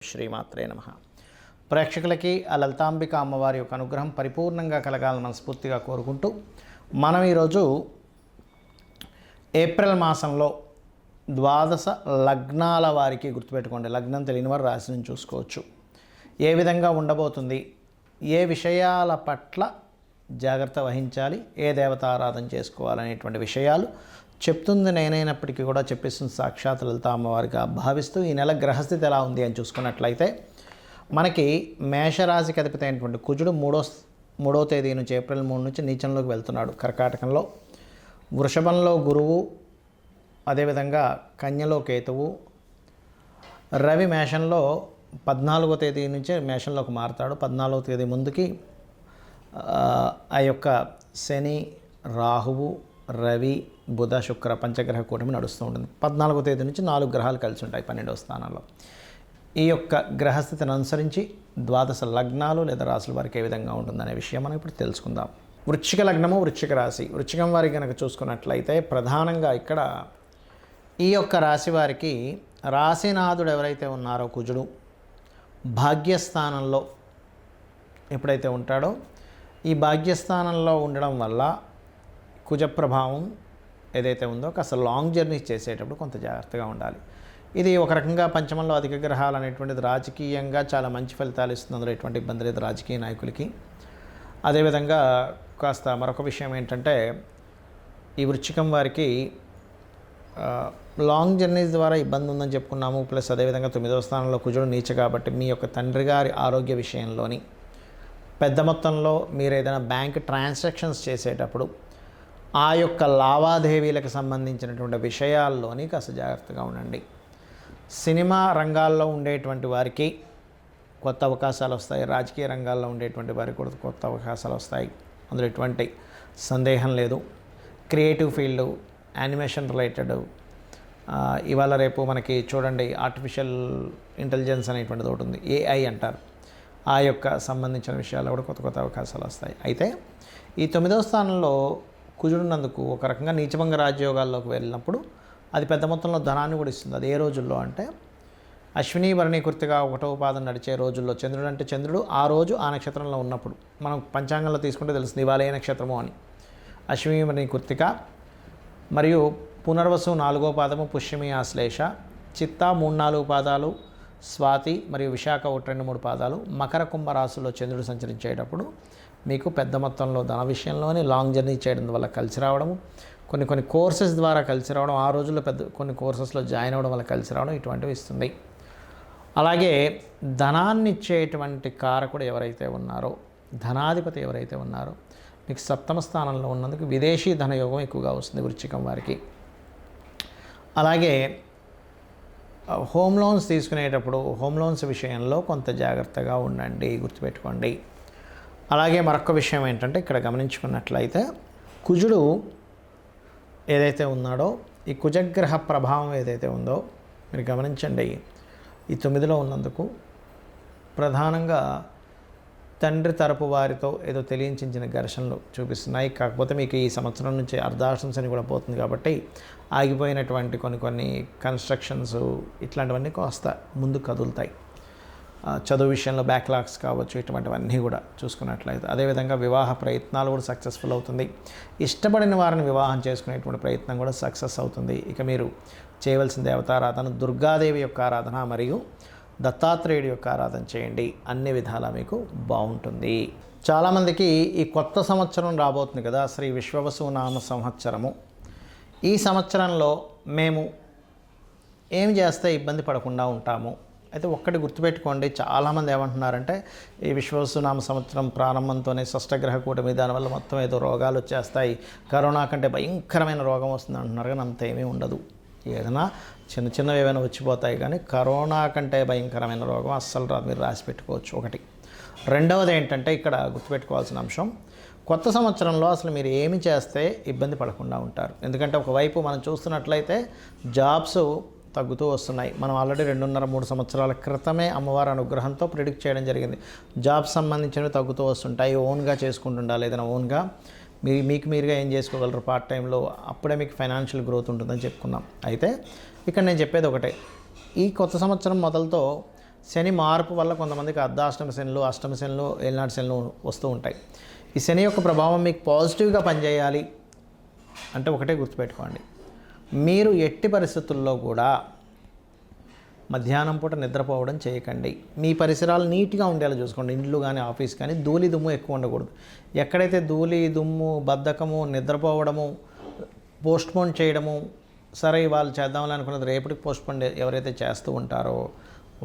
శ్రీమాత్రే నమః. ప్రేక్షకులకి ఆ లలితాంబిక అమ్మవారి యొక్క అనుగ్రహం పరిపూర్ణంగా కలగాలని మనస్ఫూర్తిగా కోరుకుంటూ మనం ఈరోజు ఏప్రిల్ మాసంలో ద్వాదశ లగ్నాల వారికి గుర్తుపెట్టుకోండి, లగ్నం తెలియని వారు రాశిని చూసుకోవచ్చు. ఏ విధంగా ఉండబోతుంది, ఏ విషయాల పట్ల జాగ్రత్త వహించాలి, ఏ దేవతారాధన చేసుకోవాలనేటువంటి విషయాలు చెప్తుంది నేనైనప్పటికీ కూడా చెప్పేస్తుంది సాక్షాత్ లలిత అమ్మవారిగా భావిస్తూ ఈ నెల గ్రహస్థితి ఎలా ఉంది అని చూసుకున్నట్లయితే మనకి మేషరాశికి అధిపతి అయినటువంటి కుజుడు మూడో తేదీ నుంచి ఏప్రిల్ 3 నుంచి నీచంలోకి వెళ్తున్నాడు కర్కాటకంలో. వృషభంలో గురువు, అదేవిధంగా కన్యలో కేతువు. రవి మేషంలో 14వ తేదీ నుంచే మేషంలోకి మారుతాడు. 14వ తేదీ ముందుకి ఆ యొక్క శని, రాహువు, రవి, బుధ, శుక్ర పంచగ్రహ కూటమి నడుస్తూ ఉంటుంది. 14వ తేదీ నుంచి 4 గ్రహాలు కలిసి ఉంటాయి 12వ స్థానంలో. ఈ యొక్క గ్రహస్థితిని అనుసరించి ద్వాదశ లగ్నాలు లేదా రాశుల వారికి ఏ విధంగా ఉంటుందనే విషయం మనం ఇప్పుడు తెలుసుకుందాం. వృశ్చిక లగ్నము, వృశ్చిక రాశి. వృశ్చికం వారికి కనుక చూసుకున్నట్లయితే ప్రధానంగా ఇక్కడ ఈ యొక్క రాశి వారికి రాశినాథుడు ఎవరైతే ఉన్నారో కుజుడు భాగ్యస్థానంలో ఎప్పుడైతే ఉంటాడో ఈ భాగ్యస్థానంలో ఉండడం వల్ల కుజ ప్రభావం ఏదైతే ఉందో కాస్త లాంగ్ జర్నీ చేసేటప్పుడు కొంత జాగ్రత్తగా ఉండాలి. ఇది ఒక రకంగా పంచమంలో అధిక గ్రహాలు అనేటువంటిది రాజకీయంగా చాలా మంచి ఫలితాలు ఇస్తుంది. అందులో ఎటువంటి ఇబ్బంది లేదు రాజకీయ నాయకులకి. అదేవిధంగా కాస్త మరొక విషయం ఏంటంటే ఈ వృశ్చికం వారికి లాంగ్ జర్నీస్ ద్వారా ఇబ్బంది ఉందని చెప్పుకున్నాము. ప్లస్ అదేవిధంగా 9వ స్థానంలో కుజుడు నీచ కాబట్టి మీ యొక్క తండ్రి గారి ఆరోగ్య విషయంలోని పెద్ద మొత్తంలో మీరు ఏదైనా బ్యాంక్ ట్రాన్సాక్షన్స్ చేసేటప్పుడు ఆ యొక్క లావాదేవీలకు సంబంధించినటువంటి విషయాల్లోని కాస్త జాగ్రత్తగా ఉండండి. సినిమా రంగాల్లో ఉండేటువంటి వారికి కొత్త అవకాశాలు వస్తాయి. రాజకీయ రంగాల్లో ఉండేటువంటి వారికి కూడా కొత్త అవకాశాలు వస్తాయి, అందులో ఎటువంటి సందేహం లేదు. క్రియేటివ్ ఫీల్డ్, యానిమేషన్ రిలేటెడ్, ఇవాళ రేపు మనకి చూడండి ఆర్టిఫిషియల్ ఇంటెలిజెన్స్ అనేటువంటిది ఒకటి ఉంది, AI అంటారు. ఆ యొక్క సంబంధించిన విషయాల్లో కూడా కొత్త కొత్త అవకాశాలు వస్తాయి. అయితే ఈ 9వ స్థానంలో కుజుడున్నందుకు ఒక రకంగా నీచభంగ రాజ్యోగాల్లోకి వెళ్ళినప్పుడు అది పెద్ద మొత్తంలో ధనాన్ని కూడా ఇస్తుంది. అది ఏ రోజుల్లో అంటే అశ్విని భరణి కృత్తిగా 1వ పాదం నడిచే రోజుల్లో, చంద్రుడు అంటే చంద్రుడు ఆ రోజు ఆ నక్షత్రంలో ఉన్నప్పుడు, మనం పంచాంగంలో తీసుకుంటే తెలుస్తుంది ఇవాళ ఏ నక్షత్రమో అని. అశ్విని భరణి కృత్తిక మరియు పునర్వసు 4వ పాదము, పుష్యమి ఆశ్లేష, చిత్త 3-4 పాదాలు, స్వాతి మరియు విశాఖ 1-2-3 పాదాలు, మకర కుంభ రాశుల్లో చంద్రుడు సంచరించేటప్పుడు మీకు పెద్ద మొత్తంలో ధన విషయంలోనే లాంగ్ జర్నీ చేయడం వల్ల కలిసి రావడము, కొన్ని కోర్సెస్ ద్వారా కలిసి రావడం, ఆ రోజుల్లో కొన్ని కోర్సెస్లో జాయిన్ అవ్వడం వల్ల కలిసి రావడం ఇటువంటివి ఇస్తుంది. అలాగే ధనాన్ని ఇచ్చేటువంటి కారకుడు ఎవరైతే ఉన్నారో, ధనాధిపతి ఎవరైతే ఉన్నారో మీకు 7వ స్థానంలో ఉన్నందుకు విదేశీ ధనయోగం ఎక్కువగా వస్తుంది వృశ్చికం వారికి. అలాగే హోమ్ లోన్స్ తీసుకునేటప్పుడు హోమ్ లోన్స్ విషయంలో కొంత జాగ్రత్తగా ఉండండి, గుర్తుపెట్టుకోండి. అలాగే మరొక విషయం ఏంటంటే ఇక్కడ గమనించుకున్నట్లయితే కుజుడు ఏదైతే ఉన్నాడో ఈ కుజగ్రహ ప్రభావం ఏదైతే ఉందో మీరు గమనించండి. ఈ 9లో ఉన్నందుకు ప్రధానంగా తండ్రి తరపు వారితో ఏదో తెలియచించిన ఘర్షణలు చూపిస్తున్నాయి. కాకపోతే మీకు ఈ సంవత్సరం నుంచి అర్ధాశంసని కూడా పోతుంది కాబట్టి ఆగిపోయినటువంటి కొన్ని కన్స్ట్రక్షన్స్ ఇట్లాంటివన్నీ కాస్త ముందు కదులుతాయి. చదువు విషయంలో బ్యాక్లాగ్స్ కావచ్చు, ఇటువంటివన్నీ కూడా చూసుకున్నట్లయితే. అదేవిధంగా వివాహ ప్రయత్నాలు కూడా సక్సెస్ఫుల్ అవుతుంది. ఇష్టపడిన వారిని వివాహం చేసుకునేటువంటి ప్రయత్నం కూడా సక్సెస్ అవుతుంది. ఇక మీరు చేయవలసిన దేవతారాధన దుర్గాదేవి యొక్క ఆరాధన మరియు దత్తాత్రేయుడి యొక్క ఆరాధన చేయండి, అన్ని విధాలా మీకు బాగుంటుంది. చాలామందికి ఈ కొత్త సంవత్సరం రాబోతుంది కదా, శ్రీ విశ్వవసు నామ సంవత్సరము. ఈ సంవత్సరంలో మేము ఏం చేస్తే ఇబ్బంది పడకుండా ఉంటాము. అయితే ఒక్కటి గుర్తుపెట్టుకోండి, చాలామంది ఏమంటున్నారంటే ఈ విశ్వవసునామ సంవత్సరం ప్రారంభంతోనే షష్టగ్రహ కూటమి దానివల్ల మొత్తం ఏదో రోగాలు వచ్చేస్తాయి, కరోనా కంటే భయంకరమైన రోగం వస్తుంది అంటున్నారు. కానీ అంత ఏమీ ఉండదు. ఏదైనా చిన్నవి ఏమైనా వచ్చిపోతాయి, కానీ కరోనా కంటే భయంకరమైన రోగం అస్సలు రాదు, మీరు రాసి పెట్టుకోవచ్చు. ఒకటి. రెండవది ఏంటంటే ఇక్కడ గుర్తుపెట్టుకోవాల్సిన అంశం, కొత్త సంవత్సరంలో అసలు మీరు ఏమి చేస్తే ఇబ్బంది పడకుండా ఉంటారు. ఎందుకంటే ఒకవైపు మనం చూస్తున్నట్లయితే జాబ్స్ తగ్గుతూ వస్తున్నాయి. మనం ఆల్రెడీ 2.5-3 సంవత్సరాల క్రితమే అమ్మవారి అనుగ్రహంతో ప్రిడిక్ట్ చేయడం జరిగింది. జాబ్స్ సంబంధించినవి తగ్గుతూ వస్తుంటాయి. ఓన్గా చేసుకుంటుండాలి, ఏదైనా ఓన్గా మీకు మీరుగా ఏం చేసుకోగలరు పార్ట్ టైంలో, అప్పుడే మీకు ఫైనాన్షియల్ గ్రోత్ ఉంటుందని చెప్పుకున్నాం. అయితే ఇక్కడ నేను చెప్పేది ఒకటే, ఈ కొత్త సంవత్సరం మొదలుతో శని మార్పు వల్ల కొంతమందికి అర్ధాష్టమ శనులు, అష్టమ శనులు, ఏలినాటి శనులు వస్తూ ఉంటాయి. ఈ శని యొక్క ప్రభావం మీకు పాజిటివ్గా పనిచేయాలి అంటే ఒకటే గుర్తుపెట్టుకోండి, మీరు ఎట్టి పరిస్థితుల్లో కూడా మధ్యాహ్నం పూట నిద్రపోవడం చేయకండి. మీ పరిసరాలు నీట్గా ఉండేలా చూసుకోండి. ఇండ్లు కానీ ఆఫీస్ కానీ ధూళి దుమ్ము ఎక్కువ ఉండకూడదు. ఎక్కడైతే ధూళి దుమ్ము, బద్ధకము, నిద్రపోవడము, పోస్ట్పోన్ చేయడము, సరే వాళ్ళు చేద్దామని అనుకున్నది రేపటికి పోస్ట్పోన్ ఎవరైతే చేస్తూ ఉంటారో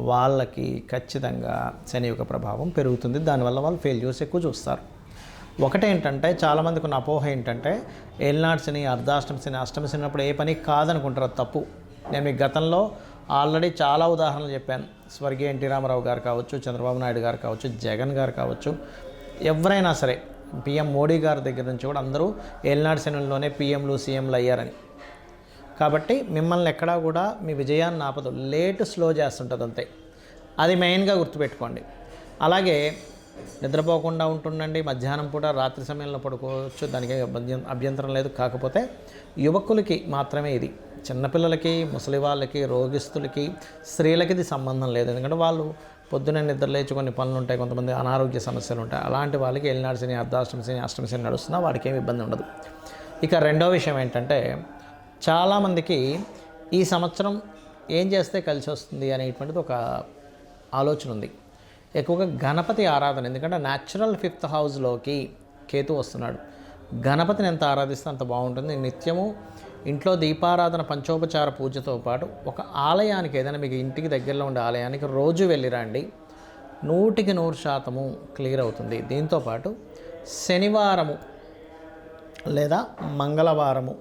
వాళ్ళకి ఖచ్చితంగా శని యొక్క ప్రభావం పెరుగుతుంది. దానివల్ల వాళ్ళు ఫెయిల్యూర్స్ ఎక్కువ చూస్తారు. ఒకటేంటంటే చాలామందికి ఉన్న అపోహ ఏంటంటే ఏలినాటి శని, అర్ధాష్టమ శని, అష్టమ శని అప్పుడు ఏ పని కాదనుకుంటారు. అది తప్పు. నేను మీకు గతంలో ఆల్రెడీ చాలా ఉదాహరణలు చెప్పాను. స్వర్గీయ ఎన్టీ రామారావు గారు కావచ్చు, చంద్రబాబు నాయుడు గారు కావచ్చు, జగన్ గారు కావచ్చు, ఎవరైనా సరే, పిఎం మోడీ గారి దగ్గర నుంచి కూడా అందరూ ఏలినాటి శనుల్లోనే పిఎంలు, సీఎంలు అయ్యారని. కాబట్టి మిమ్మల్ని ఎక్కడా కూడా మీ విజయాన్ని ఆపదు, స్లో చేస్తుంటుంది అంతే. అది మెయిన్గా గుర్తుపెట్టుకోండి. అలాగే నిద్రపోకుండా ఉంటుండండి. మధ్యాహ్నం పూట, రాత్రి సమయంలో పడుకోవచ్చు, దానికి అభ్యంతరం లేదు. కాకపోతే యువకులకి మాత్రమే ఇది. చిన్నపిల్లలకి, ముసలి వాళ్ళకి, రోగిస్తులకి, స్త్రీలకి ఇది సంబంధం లేదు. ఎందుకంటే వాళ్ళు పొద్దున్నే నిద్రలేచి కొన్ని పనులు ఉంటాయి, కొంతమంది అనారోగ్య సమస్యలు ఉంటాయి. అలాంటి వాళ్ళకి ఏలినాటి శని, అర్ధాష్టమ శని, అష్టమ శని నడుస్తున్నా వాడికి ఏమి ఇబ్బంది ఉండదు. ఇక రెండో విషయం ఏంటంటే చాలామందికి ఈ సంవత్సరం ఏం చేస్తే కలిసి వస్తుంది అనేటువంటిది ఒక ఆలోచన ఉంది. ఎక్కువగా గణపతి ఆరాధన. ఎందుకంటే న్యాచురల్ 5th హౌస్లోకి కేతు వస్తున్నాడు. గణపతిని ఎంత ఆరాధిస్తే అంత బాగుంటుంది. నిత్యము ఇంట్లో దీపారాధన, పంచోపచార పూజతో పాటు ఒక ఆలయానికి, ఏదైనా మీకు ఇంటికి దగ్గరలో ఉండే ఆలయానికి రోజు వెళ్ళిరండి. 100% క్లియర్ అవుతుంది. దీంతోపాటు శనివారము లేదా మంగళవారము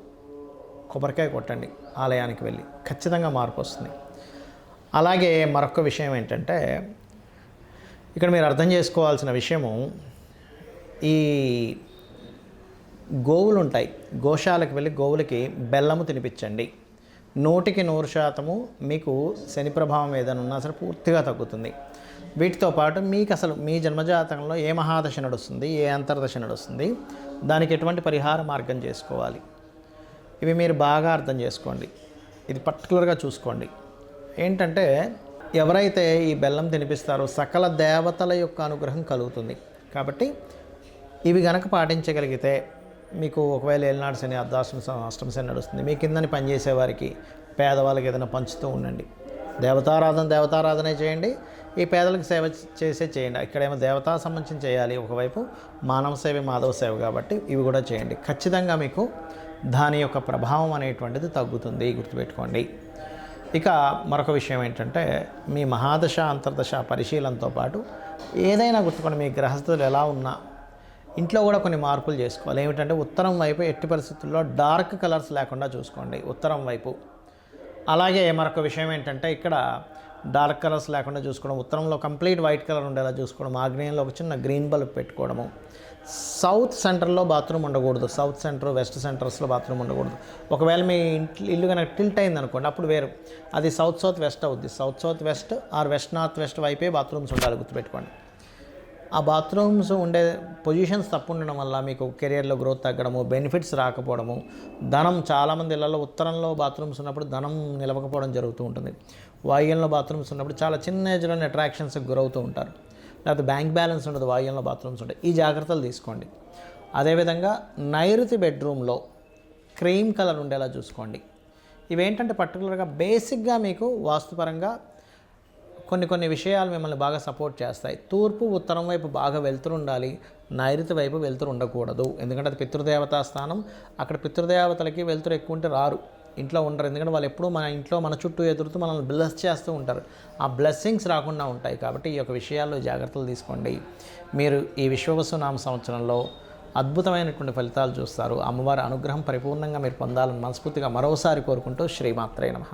కొబ్బరికాయ కొట్టండి ఆలయానికి వెళ్ళి, ఖచ్చితంగా మార్పు వస్తుంది. అలాగే మరొక విషయం ఏంటంటే ఇక్కడ మీరు అర్థం చేసుకోవాల్సిన విషయము, ఈ గోవులు ఉంటాయి, గోశాలకు వెళ్ళి గోవులకి బెల్లము తినిపించండి. 100% మీకు శని ప్రభావం ఏదైనా ఉన్నా సరే పూర్తిగా తగ్గుతుంది. వీటితో పాటు మీకు అసలు మీ జన్మజాతకంలో ఏ మహాదశ నడుస్తుంది, ఏ అంతర్దశ నడుస్తుంది, దానికి ఎటువంటి పరిహార మార్గం చేసుకోవాలి, ఇవి మీరు బాగా అర్థం చేసుకోండి. ఇది పర్టికులర్గా చూసుకోండి. ఏంటంటే ఎవరైతే ఈ బెల్లం తినిపిస్తారో సకల దేవతల యొక్క అనుగ్రహం కలుగుతుంది. కాబట్టి ఇవి గనక పాటించగలిగితే మీకు ఒకవేళ ఏలినాటి శని, అర్ధాష్టమ శని, అష్టమ శని నడుస్తుంది, మీ కిందని పనిచేసే వారికి, పేదవాళ్ళకి ఏదైనా పంచుతూ ఉండండి. దేవతారాధనే చేయండి. ఈ పేదలకు సేవ చేయండి. ఇక్కడేమో దేవతా సంబంధించి చేయాలి, ఒకవైపు మానవ సేవ, మాధవ సేవ, కాబట్టి ఇవి కూడా చేయండి. ఖచ్చితంగా మీకు దాని యొక్క ప్రభావం అనేటువంటిది తగ్గుతుంది, గుర్తుపెట్టుకోండి. ఇక మరొక విషయం ఏంటంటే మీ మహాదశ, అంతర్దశ పరిశీలనతో పాటు ఏదైనా గుర్తుకోండి, మీ గ్రహస్థులు ఎలా ఉన్నా ఇంట్లో కూడా కొన్ని మార్పులు చేసుకోవాలి. ఏమిటంటే ఉత్తరం వైపు ఎట్టి పరిస్థితుల్లో డార్క్ కలర్స్ లేకుండా చూసుకోండి, ఉత్తరం వైపు. అలాగే మరొక విషయం ఏంటంటే ఇక్కడ డార్క్ కలర్స్ లేకుండా చూసుకోవడం, ఉత్తరంలో కంప్లీట్ వైట్ కలర్ ఉండేలా చూసుకోవడం, ఆగ్నేయంలో ఒక చిన్న గ్రీన్ బల్బ్ పెట్టుకోవడము. సౌత్ సెంటర్లో బాత్రూమ్ ఉండకూడదు. సౌత్ సెంటర్, వెస్ట్ సెంటర్స్లో బాత్రూమ్ ఉండకూడదు. ఒకవేళ మీ ఇల్లు కనుక టిల్ట్ అయింది అనుకోండి, అప్పుడు వేరు, అది సౌత్ వెస్ట్ అవుద్ది. South west or west north west వైపే బాత్రూమ్స్ ఉండాలి, గుర్తుపెట్టుకోండి. ఆ బాత్రూమ్స్ ఉండే పొజిషన్స్ తప్పు ఉండడం వల్ల మీకు కెరియర్లో గ్రోత్ తగ్గడము, బెనిఫిట్స్ రాకపోవడము, ధనం, చాలామంది ఇళ్లలో ఉత్తరంలో బాత్రూమ్స్ ఉన్నప్పుడు ధనం నిలవకపోవడం జరుగుతూ ఉంటుంది. వాయువ్యంలో బాత్రూమ్స్ ఉన్నప్పుడు చాలా చిన్న ఏజ్లోనే అట్రాక్షన్స్కి గురవుతూ ఉంటారు. లేకపోతే బ్యాంక్ బ్యాలెన్స్ ఉండదు, వాయువ్యంలో బాత్రూమ్స్ ఉంటాయి. ఈ జాగ్రత్తలు తీసుకోండి. అదేవిధంగా నైరుతి బెడ్రూమ్లో క్రీమ్ కలర్ ఉండేలా చూసుకోండి. ఇవేంటంటే పర్టికులర్గా బేసిక్గా మీకు వాస్తుపరంగా కొన్ని విషయాలు మిమ్మల్ని బాగా సపోర్ట్ చేస్తాయి. తూర్పు, ఉత్తరం వైపు బాగా వెలుతురు ఉండాలి, నైరుతి వైపు వెలుతురు ఉండకూడదు. ఎందుకంటే అది పితృదేవతా స్థానం. అక్కడ పితృదేవతలకి వెలుతురు ఎక్కువ ఉంటే రారు, ఇంట్లో ఉండరు. ఎందుకంటే వాళ్ళు ఎప్పుడూ మన ఇంట్లో మన చుట్టూ ఎదురుతూ మనల్ని బ్లెస్ చేస్తూ ఉంటారు. ఆ బ్లెస్సింగ్స్ రాకుండా ఉంటాయి. కాబట్టి ఈ యొక్క విషయాల్లో జాగ్రత్తలు తీసుకోండి. మీరు ఈ విశ్వవసునామ సంవత్సరంలో అద్భుతమైనటువంటి ఫలితాలు చూస్తారు. అమ్మవారి అనుగ్రహం పరిపూర్ణంగా మీరు పొందాలని మనస్ఫూర్తిగా మరోసారి కోరుకుంటూ శ్రీమాత్రే నమః.